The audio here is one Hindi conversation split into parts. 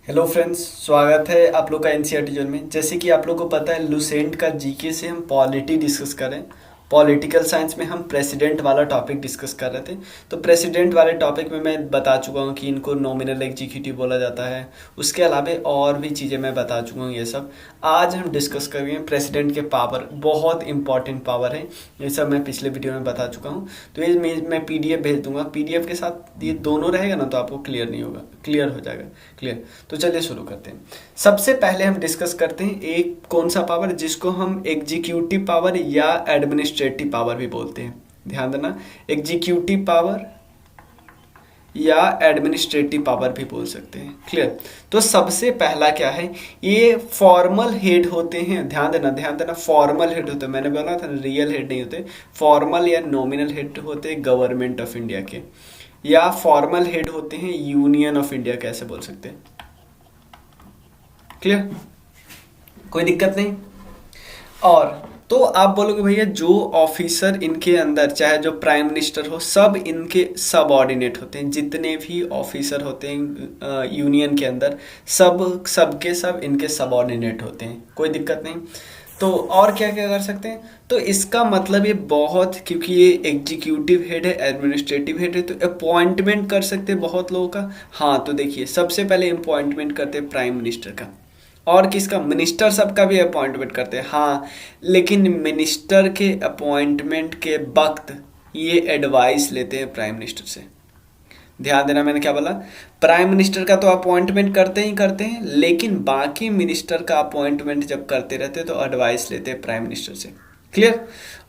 हेलो फ्रेंड्स, स्वागत है आप लोग का एनसीईआरटी जोन में। जैसे कि आप लोग को पता है, लुसेंट का जीके से हम पॉलिटी डिस्कस करें। पॉलिटिकल साइंस में हम प्रेसिडेंट वाला टॉपिक डिस्कस कर रहे थे। तो प्रेसिडेंट वाले टॉपिक में मैं बता चुका हूँ कि इनको नॉमिनल एग्जीक्यूटिव बोला जाता है। उसके अलावा और भी चीज़ें मैं बता चुका हूँ। ये सब आज हम डिस्कस करेंगे। प्रेसिडेंट के पावर बहुत इंपॉर्टेंट पावर है, ये सब मैं पिछले वीडियो में बता चुका हूँ। तो ये मैं पीडीएफ भेज दूंगा। पीडीएफ के साथ ये दोनों रहेगा ना, तो आपको क्लियर नहीं होगा, क्लियर हो जाएगा। क्लियर। तो चलिए शुरू करते हैं। सबसे पहले हम डिस्कस करते हैं एक कौन सा पावर जिसको हम एग्जीक्यूटिव पावर या एडमिनिस्ट्रेटिव पावर भी बोलते हैं। ध्यान देना, एग्जीक्यूटिव पावर या एडमिनिस्ट्रेटिव पावर भी बोल सकते हैं। क्लियर। तो सबसे पहला क्या है, ये फॉर्मल हेड होते हैं। ध्यान देना, ध्यान देना, फॉर्मल हेड होते हैं। मैंने बोला था रियल हेड नहीं होते, फॉर्मल या नॉमिनल हेड होते हैं गवर्नमेंट ऑफ इंडिया के, या फॉर्मल हेड होते हैं यूनियन ऑफ इंडिया, कैसे बोल सकते हैं। क्लियर, कोई दिक्कत नहीं। और तो आप बोलोगे भैया जो ऑफिसर इनके अंदर, चाहे जो प्राइम मिनिस्टर हो, सब इनके सबऑर्डिनेट होते हैं। जितने भी ऑफिसर होते हैं यूनियन के अंदर, सबके सब इनके सबऑर्डिनेट होते हैं। कोई दिक्कत नहीं। तो और क्या क्या कर सकते हैं, तो इसका मतलब ये बहुत, क्योंकि ये एग्जीक्यूटिव हेड है, एडमिनिस्ट्रेटिव हेड है, तो अपॉइंटमेंट कर सकते हैं बहुत लोगों का। हाँ, तो देखिए सबसे पहले अपॉइंटमेंट करते हैं प्राइम मिनिस्टर का। और किसका, मिनिस्टर सबका भी अपॉइंटमेंट करते हैं। हाँ, लेकिन मिनिस्टर के अपॉइंटमेंट के वक्त ये एडवाइस लेते हैं प्राइम मिनिस्टर से। ध्यान देना, मैंने क्या बोला, प्राइम मिनिस्टर का तो अपॉइंटमेंट करते ही करते हैं, लेकिन बाकी मिनिस्टर का अपॉइंटमेंट जब करते रहते हैं तो एडवाइस लेते हैं प्राइम मिनिस्टर से। क्लियर।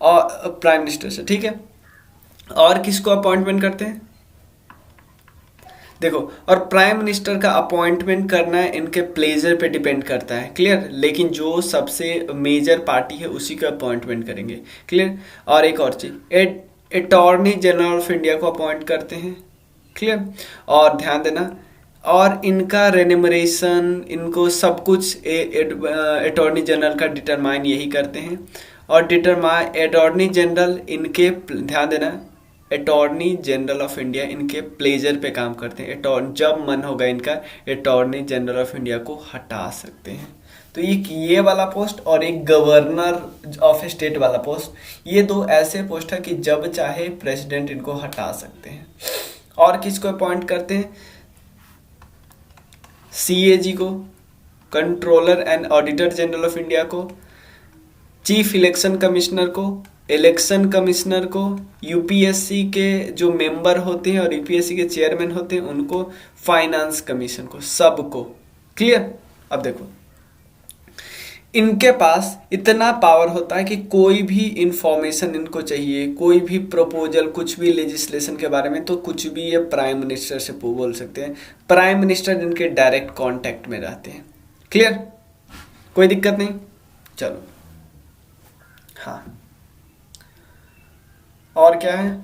और प्राइम मिनिस्टर से, ठीक है। और किसको अपॉइंटमेंट करते हैं, देखो, और प्राइम मिनिस्टर का अपॉइंटमेंट करना है इनके प्लेजर पे डिपेंड करता है। क्लियर। लेकिन जो सबसे मेजर पार्टी है उसी का अपॉइंटमेंट करेंगे। क्लियर। और एक और चीज, अटॉर्नी जनरल ऑफ इंडिया को अपॉइंट करते हैं। क्लियर। और ध्यान देना, और इनका रेन्यूमरेशन, इनको सब कुछ अटॉर्नी जनरल का डिटरमाइन यही करते हैं। और अटॉर्नी जनरल इनके, ध्यान देना, अटॉर्नी जनरल ऑफ इंडिया इनके प्लेजर पे काम करते हैं। जब मन होगा इनका, अटॉर्नी जनरल ऑफ इंडिया को हटा सकते हैं। तो ये वाला पोस्ट और एक गवर्नर ऑफ स्टेट वाला पोस्ट, ये दो ऐसे पोस्ट है कि जब चाहे प्रेसिडेंट इनको हटा सकते हैं। और किसको अपॉइंट करते हैं, सीएजी को, controller and auditor general of India को, चीफ इलेक्शन कमिश्नर को, इलेक्शन कमिश्नर को, यूपीएससी के जो मेंबर होते हैं और यूपीएससी के चेयरमैन होते हैं उनको, फाइनेंस कमीशन को, सबको। क्लियर। अब देखो, इनके पास इतना पावर होता है कि कोई भी इंफॉर्मेशन इनको चाहिए, कोई भी प्रपोजल, कुछ भी लेजिस्लेशन के बारे में, तो कुछ भी ये प्राइम मिनिस्टर से बोल सकते हैं। प्राइम मिनिस्टर इनके डायरेक्ट कांटेक्ट में रहते हैं। क्लियर, कोई दिक्कत नहीं। चलो, हाँ, और क्या है,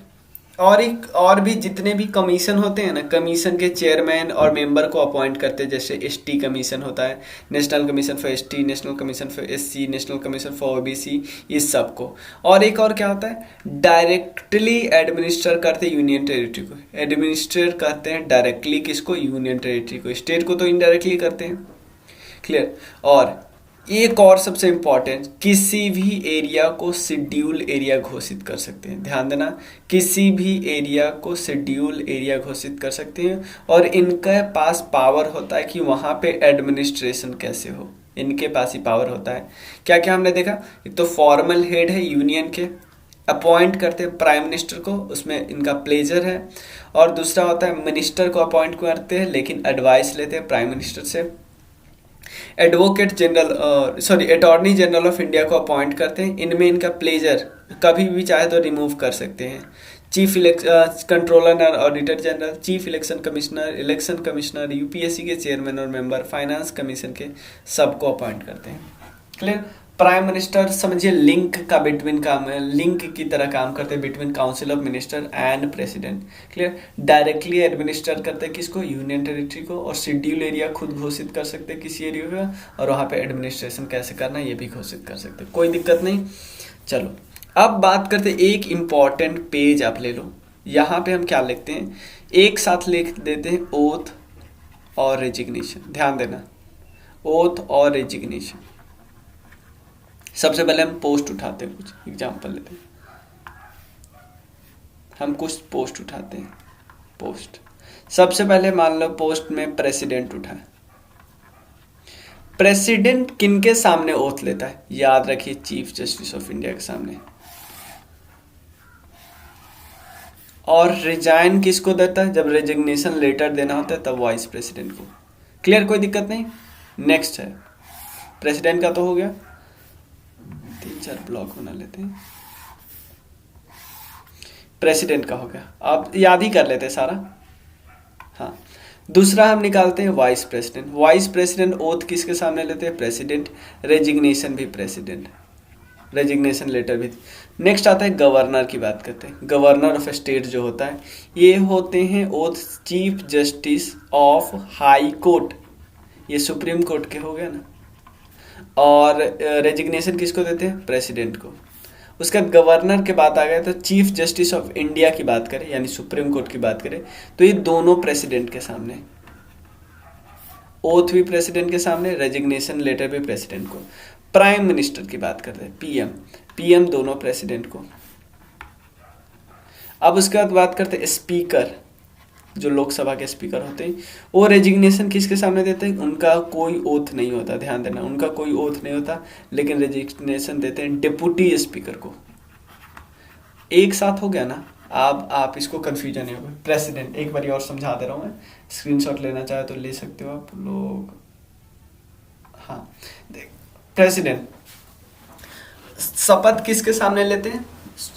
और भी जितने भी कमीशन होते हैं ना, कमीशन के चेयरमैन और मेंबर को अपॉइंट करते हैं। जैसे एसटी कमीशन होता है, national commission for ST, national commission for SC, national commission for OBC, इस सब को। और एक और क्या होता है, डायरेक्टली एडमिनिस्टर करते हैं यूनियन टेरिटरी को। एडमिनिस्ट्रेट करते हैं डायरेक्टली किसको, यूनियन टेरिटरी को। स्टेट को तो इनडायरेक्टली करते हैं। क्लियर। और एक और सबसे इंपॉर्टेंट, किसी भी एरिया को शेड्यूल एरिया घोषित कर सकते हैं। ध्यान देना, किसी भी एरिया को शेड्यूल एरिया घोषित कर सकते हैं। और इनके पास पावर होता है कि वहाँ पे एडमिनिस्ट्रेशन कैसे हो, इनके पास ही पावर होता है। क्या क्या हमने देखा, एक तो फॉर्मल हेड है यूनियन के, अपॉइंट करते हैं प्राइम मिनिस्टर को, उसमें इनका प्लेजर है। और दूसरा होता है मिनिस्टर को अपॉइंट करते हैं लेकिन एडवाइस लेते हैं प्राइम मिनिस्टर से। Advocate general, sorry, attorney general of India को अपॉइंट करते हैं। इनमें इनका प्लेजर, कभी भी चाहे तो रिमूव कर सकते हैं। चीफ कंट्रोलर और auditor general, chief election commissioner, UPSC के चेयरमैन और मेंबर, फाइनेंस कमीशन के, सबको अपॉइंट करते हैं। क्लियर। प्राइम मिनिस्टर समझिए लिंक का बिटवीन काम है, लिंक की तरह काम करते हैं between council of minister and president. Clear. Directly administer करते हैं किसको, यूनियन टेरिटरी को। और शेड्यूल एरिया खुद घोषित कर सकते हैं किसी एरिया का, और वहाँ पे एडमिनिस्ट्रेशन कैसे करना है ये भी घोषित कर सकते हैं। कोई दिक्कत नहीं। चलो, अब बात करते हैं, एक इम्पॉर्टेंट पेज आप ले लो। यहाँ पे हम क्या लिखते हैं, एक साथ लिख देते हैं ओथ और रेजिग्नेशन, ध्यान देना, ओथ और रेजिग्नेशन। सबसे पहले हम पोस्ट उठाते हैं, कुछ एग्जाम्पल लेते हैं, हम कुछ पोस्ट उठाते हैं। पोस्ट सबसे पहले मान लो पोस्ट में प्रेसिडेंट उठा है। प्रेसिडेंट किनके सामने ओथ लेता है? याद रखिए, चीफ जस्टिस ऑफ इंडिया के सामने। और रिजाइन किसको देता है? जब रेजिग्नेशन लेटर देना होता है तब वाइस प्रेसिडेंट को। क्लियर, कोई दिक्कत नहीं। नेक्स्ट है, प्रेसिडेंट का तो हो गया, 3-4 ब्लॉक बना लेते हैं। प्रेसिडेंट का हो गया, आप याद ही कर लेते हैं सारा। हाँ, दूसरा हम निकालते हैं vice president. Vice president oath किसके सामने लेते हैं? प्रेसिडेंट। रेजिग्नेशन भी प्रेसिडेंट, रेजिग्नेशन लेटर भी। नेक्स्ट आता है गवर्नर की बात करते हैं। गवर्नर ऑफ स्टेट जो होता है, ये होते हैं oath chief justice of high court, ये सुप्रीम कोर्ट के हो गया ना। और रेजिग्नेशन किसको देते हैं? प्रेसिडेंट को। उसका गवर्नर के बात आ गया तो चीफ जस्टिस ऑफ इंडिया की बात करें, यानी सुप्रीम कोर्ट की बात करें, तो ये दोनों प्रेसिडेंट के सामने, ओथ भी प्रेसिडेंट के सामने, रेजिग्नेशन लेटर भी प्रेसिडेंट को। प्राइम मिनिस्टर की बात करते हैं, पीएम, पीएम दोनों प्रेसिडेंट को। अब उसके बाद बात करते हैं स्पीकर, जो लोकसभा के स्पीकर होते हैं, वो रेजिग्नेशन किसके सामने देते हैं? उनका कोई ओथ नहीं होता, ध्यान देना, उनका कोई ओथ नहीं होता, लेकिन रेजिग्नेशन देते हैं डिप्टी स्पीकर को। एक साथ हो गया ना, आप इसको कंफ्यूजन नहीं होगा। प्रेसिडेंट एक बार और समझा दे रहा हूँ मैं, स्क्रीनशॉट लेना चाहे तो ले सकते हो आप लोग। हाँ, देख, प्रेसिडेंट शपथ किसके सामने लेते हैं?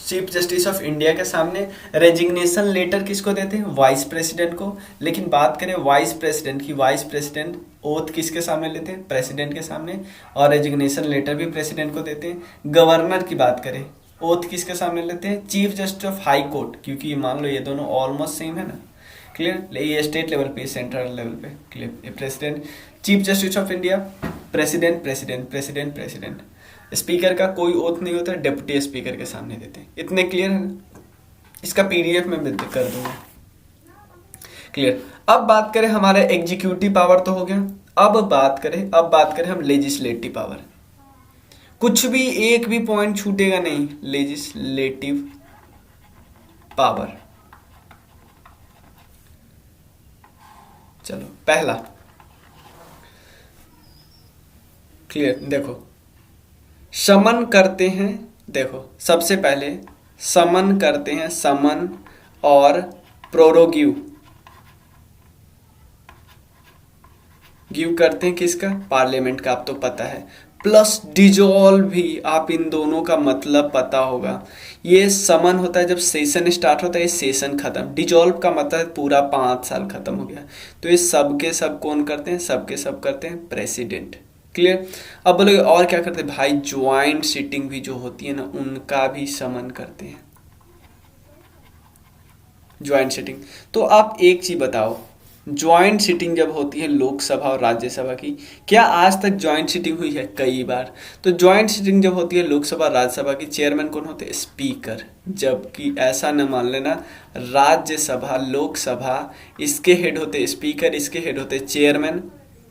चीफ जस्टिस ऑफ इंडिया के सामने। रेजिग्नेशन लेटर किसको देते हैं? वाइस प्रेसिडेंट को। लेकिन बात करें वाइस प्रेसिडेंट की, वाइस प्रेसिडेंट ओथ किसके सामने लेते हैं? प्रेसिडेंट के सामने। और रेजिग्नेशन लेटर भी प्रेसिडेंट को देते हैं। गवर्नर की बात करें, ओथ किसके सामने लेते हैं? Chief justice of high court, क्योंकि मान लो ये दोनों ऑलमोस्ट सेम है ना। क्लियर, ये स्टेट लेवल पे, सेंट्रल लेवल पे। क्लियर, ये president, chief justice of India, president, president, president, president. Speaker का कोई ओथ नहीं होता, डिप्टी स्पीकर के सामने देते हैं। इतने क्लियर है ना? इसका पीडीएफ में कर दूंगा। क्लियर। अब बात करें हमारे एग्जीक्यूटिव पावर तो हो गया। अब बात करें हम लेजिस्लेटिव पावर। कुछ भी एक भी पॉइंट छूटेगा नहीं। लेजिस्लेटिव पावर, चलो पहला क्लियर, देखो समन करते हैं। देखो सबसे पहले समन करते हैं, समन और प्रोरोगिव करते हैं किसका? पार्लियामेंट का, आप तो पता है। प्लस डिजॉल्व भी, आप इन दोनों का मतलब पता होगा। ये समन होता है जब सेशन स्टार्ट होता है, ये सेशन खत्म। डिजॉल्व का मतलब है पूरा 5 साल खत्म हो गया। तो ये सब के सब कौन करते हैं? सब के सब करते हैं प्रेसिडेंट। क्लियर। अब बोलोगे और क्या करते हैं भाई? ज्वाइंट सिटिंग भी जो होती है ना, उनका भी समन करते हैं, ज्वाइंट सिटिंग। तो आप एक चीज बताओ, ज्वाइंट सिटिंग जब होती है लोकसभा और राज्यसभा की, क्या आज तक ज्वाइंट सिटिंग हुई है? कई बार। तो ज्वाइंट सिटिंग जब होती है लोकसभा राज्यसभा की, चेयरमैन कौन होते हैं? स्पीकर। जबकि ऐसा न मान लेना, राज्यसभा लोकसभा इसके हेड होते स्पीकर, इसके हेड होते चेयरमैन।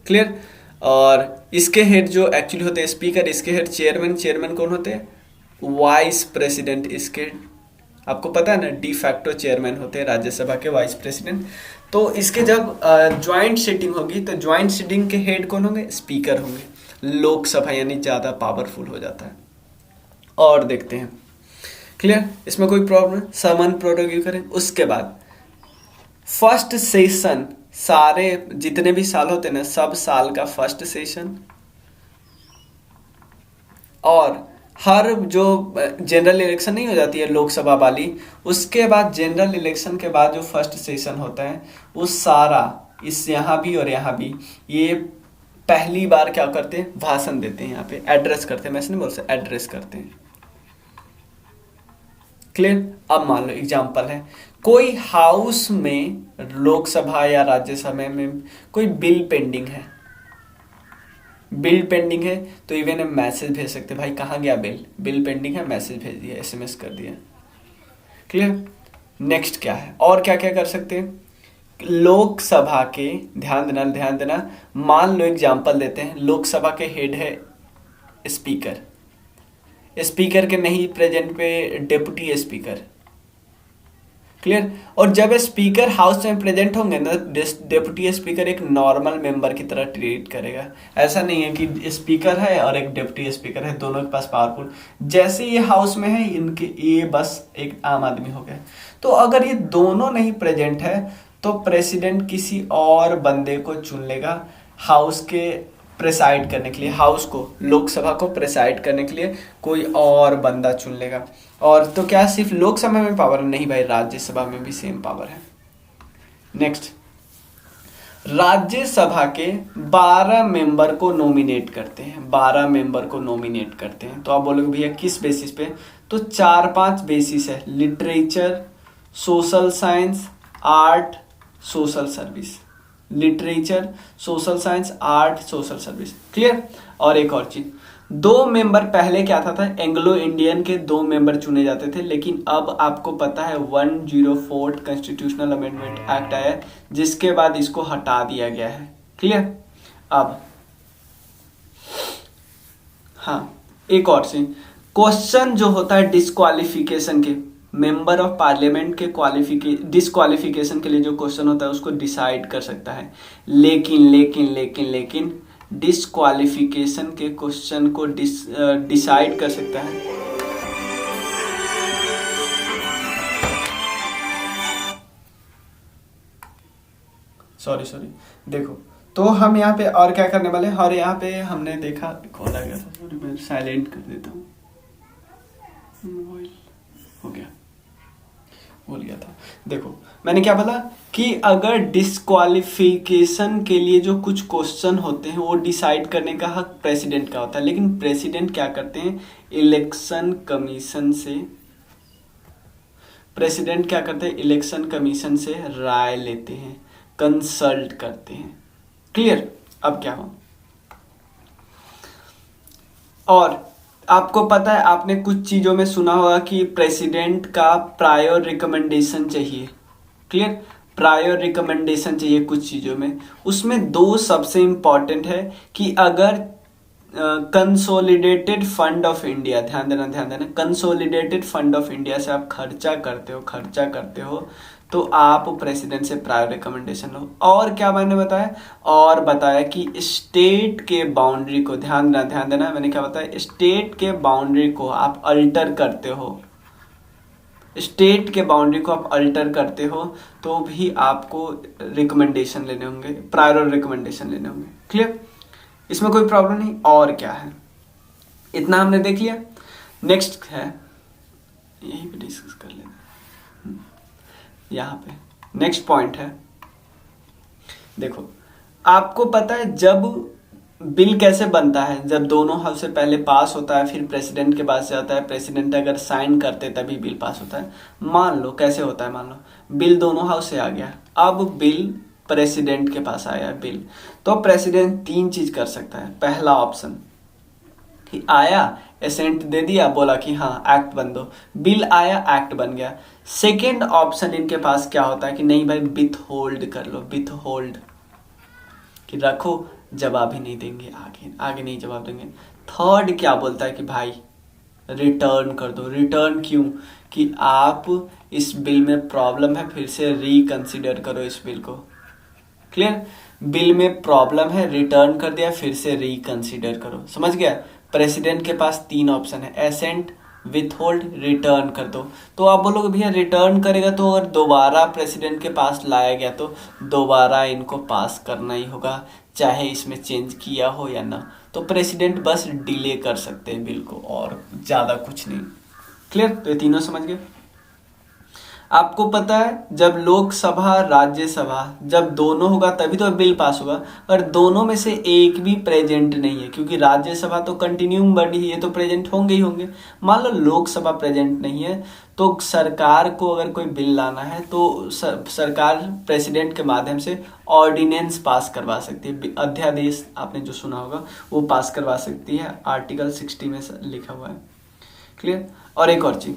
क्लियर। और इसके हेड जो एक्चुअली होते हैं स्पीकर, इसके हेड चेयरमैन। चेयरमैन कौन होते हैं? Vice president. इसके आपको पता है ना, डी फैक्टो चेयरमैन होते हैं राज्यसभा के, वाइस प्रेसिडेंट। तो इसके जब ज्वाइंट सिटिंग होगी तो ज्वाइंट सिटिंग के हेड कौन होंगे? स्पीकर होंगे। लोकसभा यानी ज़्यादा पावरफुल हो जाता है। और देखते हैं, क्लियर, इसमें कोई प्रॉब्लम? समन प्रोरोगिव करें। उसके बाद फर्स्ट सेशन, सारे जितने भी साल होते हैं ना, सब साल का फर्स्ट सेशन। और हर जो जनरल इलेक्शन नहीं हो जाती है लोकसभा वाली, उसके बाद जनरल इलेक्शन के बाद जो फर्स्ट सेशन होता है, वो सारा, इस यहाँ भी और यहाँ भी, ये पहली बार क्या करते हैं? भाषण देते हैं, यहाँ पे एड्रेस करते हैं। मैं नहीं बोल सकता, एड्रेस करते हैं। क्लियर। अब मान लो एग्जाम्पल है, कोई हाउस में, लोकसभा या राज्यसभा में कोई बिल पेंडिंग है, बिल पेंडिंग है, तो इवन मैसेज भेज सकते भाई कहाँ गया बिल, बिल पेंडिंग है, मैसेज भेज दिया, एसएमएस कर दिया। क्लियर। नेक्स्ट क्या है, और क्या क्या कर सकते हैं? लोकसभा के, ध्यान देना, मान लो एग्जाम्पल देते हैं, लोकसभा के हेड है स्पीकर, स्पीकर के नहीं प्रेजेंट पे डेप्यूटी स्पीकर, क्लियर। और जब स्पीकर हाउस में प्रेजेंट होंगे ना, डेप्यूटी स्पीकर एक नॉर्मल मेंबर की तरह ट्रीट करेगा। ऐसा नहीं है कि स्पीकर है और एक डेप्यूटी स्पीकर है, दोनों के पास पावरफुल, जैसे ये हाउस में है इनके, ये बस एक आम आदमी हो गया। तो अगर ये दोनों नहीं प्रेजेंट है तो प्रेसिडेंट किसी और बंदे को चुन लेगा हाउस के प्रेसाइड करने के लिए, हाउस को, लोकसभा को प्रेसाइड करने के लिए कोई और बंदा चुन लेगा। और तो क्या सिर्फ लोकसभा में पावर नहीं भाई, राज्यसभा में भी सेम पावर है। नेक्स्ट, राज्यसभा के 12 मेंबर को नॉमिनेट करते हैं, 12 मेंबर को नॉमिनेट करते हैं। तो आप बोलोगे भैया किस बेसिस पे, तो 4-5 बेसिस है, literature, social science, art, social service, literature, social science, art, social service, clear. और एक और चीज, 2 मेंबर, पहले क्या था एंग्लो इंडियन के 2 मेंबर चुने जाते थे, लेकिन अब आपको पता है 104 कॉन्स्टिट्यूशनल अमेंडमेंट एक्ट आया है, जिसके बाद इसको हटा दिया गया है, क्लियर। अब हाँ, एक और चीज, क्वेश्चन जो होता है डिस्क्वालिफिकेशन के, मेंबर ऑफ पार्लियामेंट के डिस्क्वालिफिकेशन के लिए जो क्वेश्चन होता है उसको डिसाइड कर सकता है, लेकिन डिस्क्वालिफिकेशन के क्वेश्चन को डिसाइड कर सकता है सॉरी देखो, तो हम यहाँ पे और क्या करने वाले हैं, और यहाँ पे हमने देखा कॉल आ गया था, सॉरी मैं साइलेंट कर देता हूँ, मोबाइल हो गया, भूल गया था। देखो मैंने क्या बोला कि अगर डिस्क्वालिफिकेशन के लिए जो कुछ क्वेश्चन होते हैं वो डिसाइड करने का हक प्रेसिडेंट का होता है, लेकिन प्रेसिडेंट क्या करते हैं, इलेक्शन कमीशन से, प्रेसिडेंट क्या करते हैं, इलेक्शन कमीशन से राय लेते हैं, कंसल्ट करते हैं, क्लियर। अब क्या हो, और आपको पता है, आपने कुछ चीजों में सुना होगा कि प्रेसिडेंट का प्रायर रिकमेंडेशन चाहिए, क्लियर, प्रायर रिकमेंडेशन चाहिए कुछ चीजों में। उसमें 2 सबसे इंपॉर्टेंट है कि अगर कंसोलिडेटेड फंड ऑफ इंडिया, ध्यान देना, कंसोलिडेटेड फंड ऑफ इंडिया से आप खर्चा करते हो तो आप प्रेसिडेंट से प्रायर रिकमेंडेशन लो। और क्या मैंने बताया, और बताया कि स्टेट के बाउंड्री को, ध्यान देना, मैंने क्या बताया, स्टेट के बाउंड्री को आप अल्टर करते हो, स्टेट के बाउंड्री को आप अल्टर करते हो तो भी आपको रिकमेंडेशन लेने होंगे, प्रायर रिकमेंडेशन लेने होंगे, क्लियर। इसमें कोई प्रॉब्लम नहीं। और क्या है, इतना हमने देख लिया। नेक्स्ट है, यहीं पे डिस्कस कर लेते हैं, यहाँ पे नेक्स्ट पॉइंट है, देखो आपको पता है जब बिल कैसे बनता है, जब दोनों हाउस से पहले पास होता है फिर प्रेसिडेंट के पास जाता है, प्रेसिडेंट अगर साइन करते तभी बिल पास होता है। मान लो कैसे होता है, मान लो बिल दोनों हाउस से आ गया, अब बिल प्रेसिडेंट के पास आया बिल, तो प्रेसिडेंट 3 चीज कर सकता है। पहला ऑप्शन कि आया, एसेंट दे दिया, बोला कि हाँ एक्ट बन दो, बिल आया, एक्ट बन गया। सेकेंड ऑप्शन इनके पास क्या होता है कि नहीं भाई विथ होल्ड कर लो, विथ होल्ड कि रखो, जवाब ही नहीं देंगे, आगे नहीं जवाब देंगे। थर्ड क्या बोलता है कि भाई रिटर्न कर दो। रिटर्न क्यों, कि आप इस बिल में प्रॉब्लम है, फिर से रिकंसिडर करो इस बिल को, क्लियर। बिल में प्रॉब्लम है, रिटर्न कर दिया, फिर से रिकंसिडर करो, समझ गया। प्रेसिडेंट के पास 3 ऑप्शन है, एसेंट, विथ होल्ड, रिटर्न कर दो। तो आप बोलोगे भैया रिटर्न करेगा तो अगर दोबारा प्रेसिडेंट के पास लाया गया तो दोबारा इनको पास करना ही होगा, चाहे इसमें चेंज किया हो या ना। तो प्रेसिडेंट बस डिले कर सकते हैं बिल को, और ज्यादा कुछ नहीं, क्लियर। तो ये तीनों समझ गए। आपको पता है जब लोकसभा राज्यसभा जब दोनों होगा तभी तो बिल पास होगा, और दोनों में से एक भी प्रेजेंट नहीं है, क्योंकि राज्यसभा तो कंटिन्यूइंग बॉडी है, ये तो प्रेजेंट होंगे ही होंगे। मान लो लोकसभा प्रेजेंट नहीं है तो सरकार को अगर कोई बिल लाना है तो सरकार प्रेसिडेंट के माध्यम से ऑर्डिनेंस पास करवा सकती है, अध्यादेश आपने जो सुना होगा वो पास करवा सकती है, आर्टिकल 60 में लिखा हुआ है, क्लियर। और एक और चीज,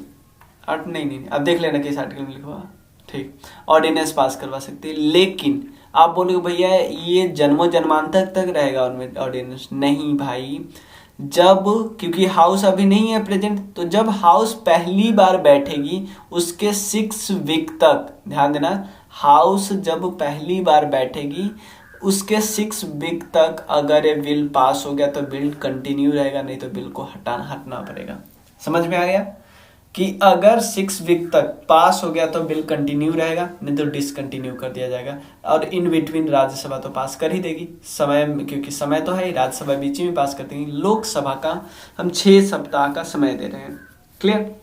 नहीं अब देख लेना किस आर्टिकल में लिखा हुआ, ठीक, ऑर्डिनेंस पास करवा सकती है। लेकिन आप बोलोगे भैया ये जन्मों जन्मांतर तक रहेगा ऑर्डिनेंस, नहीं भाई। जब, क्योंकि हाउस अभी नहीं है प्रेजेंट, तो जब हाउस पहली बार बैठेगी उसके 6 वीक तक, ध्यान देना, हाउस जब पहली बार बैठेगी उसके 6 वीक तक अगर ये बिल पास हो गया तो बिल कंटिन्यू रहेगा, नहीं तो बिल को हटना पड़ेगा। समझ में आ गया कि अगर 6 वीक तक पास हो गया तो बिल कंटिन्यू रहेगा, नहीं तो डिसकंटिन्यू कर दिया जाएगा। और इन बिटवीन राज्यसभा तो पास कर ही देगी, समय, क्योंकि समय तो है ही, राज्यसभा बीच में पास कर देगी। लोकसभा का हम 6 सप्ताह का समय दे रहे हैं। क्लियर।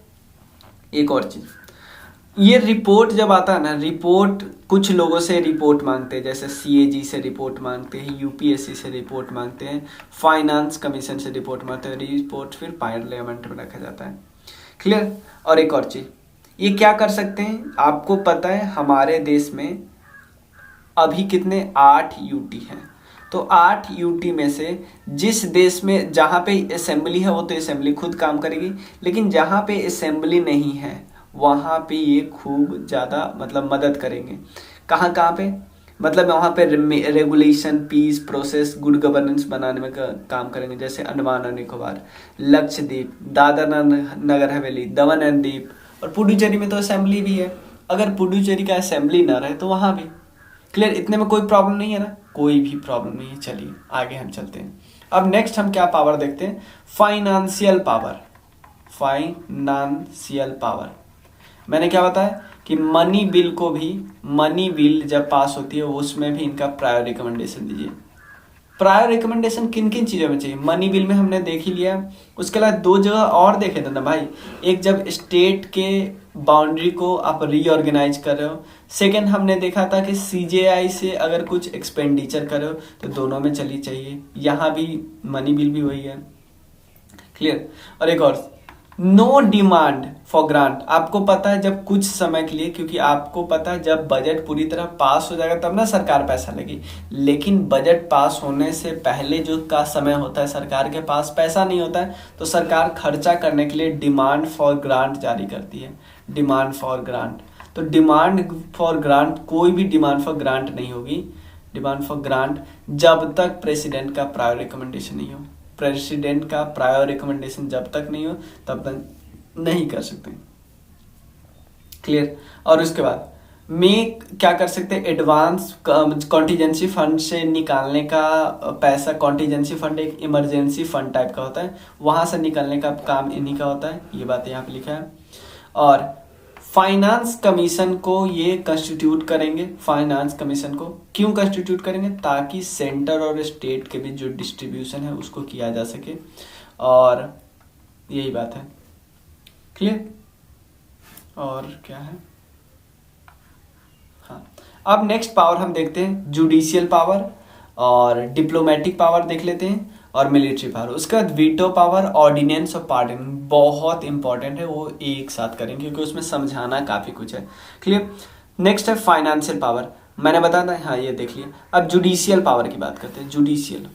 एक और चीज, ये रिपोर्ट जब आता है ना, रिपोर्ट कुछ लोगों से रिपोर्ट मांगते हैं, जैसे सीएजी से रिपोर्ट मांगते हैं, यूपीएससी से रिपोर्ट मांगते हैं, फाइनेंस कमीशन से रिपोर्ट मांगते हैं, रिपोर्ट फिर पार्लियामेंट में रखा जाता है। क्लियर। और एक और चीज, ये क्या कर सकते हैं, आपको पता है हमारे देश में अभी कितने 8 यूटी हैं। तो 8 यूटी में से जिस देश में जहाँ पे असेंबली है वो तो असेंबली खुद काम करेगी, लेकिन जहाँ पे असेंबली नहीं है वहाँ पे ये खूब ज़्यादा मतलब मदद करेंगे। कहाँ कहाँ पे, मतलब वहाँ पे regulation, peace, process, good governance बनाने में काम करेंगे। जैसे अंडमान और निकोबार, लक्षद्वीप, दादर नगर हवेली, दमन एंड दीप, और पुडुचेरी में तो असेंबली भी है। अगर पुडुचेरी का असेंबली ना रहे तो वहाँ भी। क्लियर। इतने में कोई प्रॉब्लम नहीं है ना, कोई भी प्रॉब्लम नहीं है। चलिए आगे हम चलते हैं। अब नेक्स्ट हम क्या पावर देखते हैं, फाइनेंशियल पावर। फाइनेंशियल पावर, मैंने क्या बताया कि मनी बिल को भी, मनी बिल जब पास होती है उसमें भी इनका प्रायर रिकमेंडेशन दीजिए। प्रायर रिकमेंडेशन किन किन चीज़ों में चाहिए, मनी बिल में हमने देख ही लिया। उसके अलावा 2 जगह और देखे थे ना भाई, एक जब स्टेट के बाउंड्री को आप रीऑर्गेनाइज कर रहे हो, सेकंड हमने देखा था कि सीजेआई से अगर कुछ एक्सपेंडिचर कर रहे हो तो दोनों में चली चाहिए। यहाँ भी मनी बिल भी वही है। क्लियर। और एक और, नो डिमांड फॉर ग्रांट। आपको पता है जब कुछ समय के लिए, क्योंकि आपको पता है जब बजट पूरी तरह पास हो जाएगा तब ना सरकार पैसा लेगी, लेकिन बजट पास होने से पहले जो का समय होता है सरकार के पास पैसा नहीं होता है, तो सरकार खर्चा करने के लिए डिमांड फॉर ग्रांट जारी करती है। डिमांड फॉर ग्रांट, तो डिमांड फॉर ग्रांट, कोई भी डिमांड फॉर ग्रांट नहीं होगी, डिमांड फॉर ग्रांट, जब तक प्रेसिडेंट का प्रायर रिकमेंडेशन नहीं हो। प्रेसिडेंट का प्रायर रिकमेंडेशन जब तक नहीं हो तब तक नहीं कर सकते। क्लियर। और उसके बाद में क्या कर सकते हैं, एडवांस कॉन्टीजेंसी फंड से निकालने का पैसा। कॉन्टीजेंसी फंड एक इमरजेंसी फंड टाइप का होता है, वहां से निकालने का काम इन्हीं का होता है, ये बात यहाँ पे लिखा है। और फाइनेंस कमीशन को ये कंस्टिट्यूट करेंगे। फाइनेंस कमीशन को क्यों कंस्टिट्यूट करेंगे, ताकि सेंटर और स्टेट के बीच जो डिस्ट्रीब्यूशन है उसको किया जा सके, और यही बात है। क्लियर। और क्या है, हाँ, अब नेक्स्ट पावर हम देखते हैं, जुडिशियल पावर और डिप्लोमेटिक पावर देख लेते हैं, और मिलिट्री पावर। उसके बाद वीटो पावर, ऑर्डिनेंस और पार्डन, बहुत इंपॉर्टेंट है, वो एक साथ करेंगे क्योंकि उसमें समझाना काफी कुछ है। क्लियर। नेक्स्ट है फाइनेंशियल पावर, मैंने बताया था, हाँ ये देख लिया। अब जुडिशियल पावर की बात करते हैं, जुडिशियल,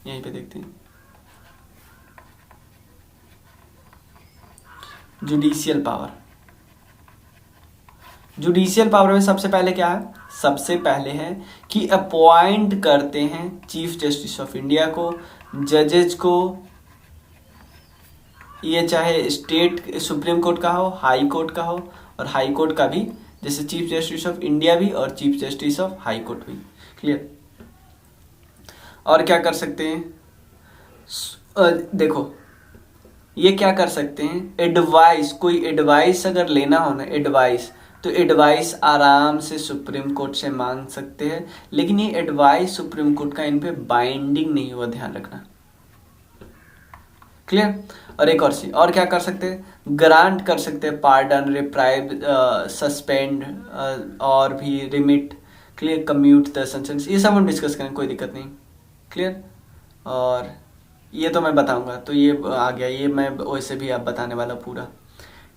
यहीं पे देखते हैं, जुडिशियल पावर। जुडिशियल पावर में सबसे पहले क्या है, सबसे पहले है कि अपॉइंट करते हैं चीफ जस्टिस ऑफ इंडिया को, जजेज को, ये चाहे स्टेट सुप्रीम कोर्ट का हो, हाई कोर्ट का हो, और हाई कोर्ट का भी, जैसे चीफ जस्टिस ऑफ इंडिया भी और chief justice of high court भी। क्लियर। और क्या कर सकते हैं, देखो ये क्या कर सकते हैं, एडवाइस, कोई एडवाइस अगर लेना हो ना, एडवाइस, तो एडवाइस आराम से सुप्रीम कोर्ट से मांग सकते हैं, लेकिन ये एडवाइस सुप्रीम कोर्ट का इन पे बाइंडिंग नहीं हुआ, ध्यान रखना। क्लियर। और एक और चीज, और क्या कर सकते हैं, ग्रांट कर सकते हैं, पार्डन, रिप्राइव, सस्पेंड, और भी remit. Clear. Commute the sentence, ये सब हम डिस्कस करेंगे, कोई दिक्कत नहीं। क्लियर। और ये तो मैं बताऊंगा, तो ये आ गया, ये मैं वैसे भी आप बताने वाला पूरा।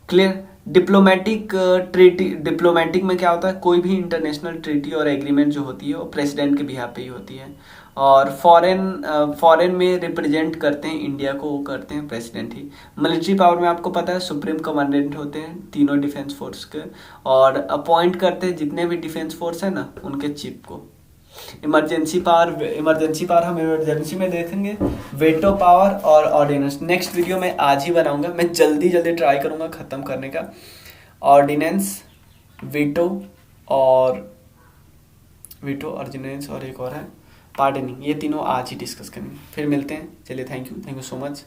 क्लियर। डिप्लोमेटिक ट्रीटी, डिप्लोमेटिक में क्या होता है, कोई भी इंटरनेशनल ट्रीटी और एग्रीमेंट जो होती है वो प्रेसिडेंट के बिहाफ पे ही होती है। और फॉरेन में रिप्रेजेंट करते हैं इंडिया को, वो करते हैं प्रेसिडेंट ही। मिलिट्री पावर में आपको पता है सुप्रीम कमांडेंट होते हैं तीनों डिफेंस फोर्स के, और अपॉइंट करते हैं जितने भी डिफेंस फोर्स है ना उनके चीफ को। इमरजेंसी पावर हम इमरजेंसी में देखेंगे, वेटो पावर और ऑर्डिनेंस नेक्स्ट वीडियो में आज ही बनाऊंगा, मैं जल्दी जल्दी ट्राई करूंगा ख़त्म करने का। ऑर्डिनेंस, वीटो और ऑर्डिनेंस और एक और है पार्डनिंग, ये तीनों आज ही डिस्कस करेंगे। फिर मिलते हैं, चलिए थैंक यू सो मच।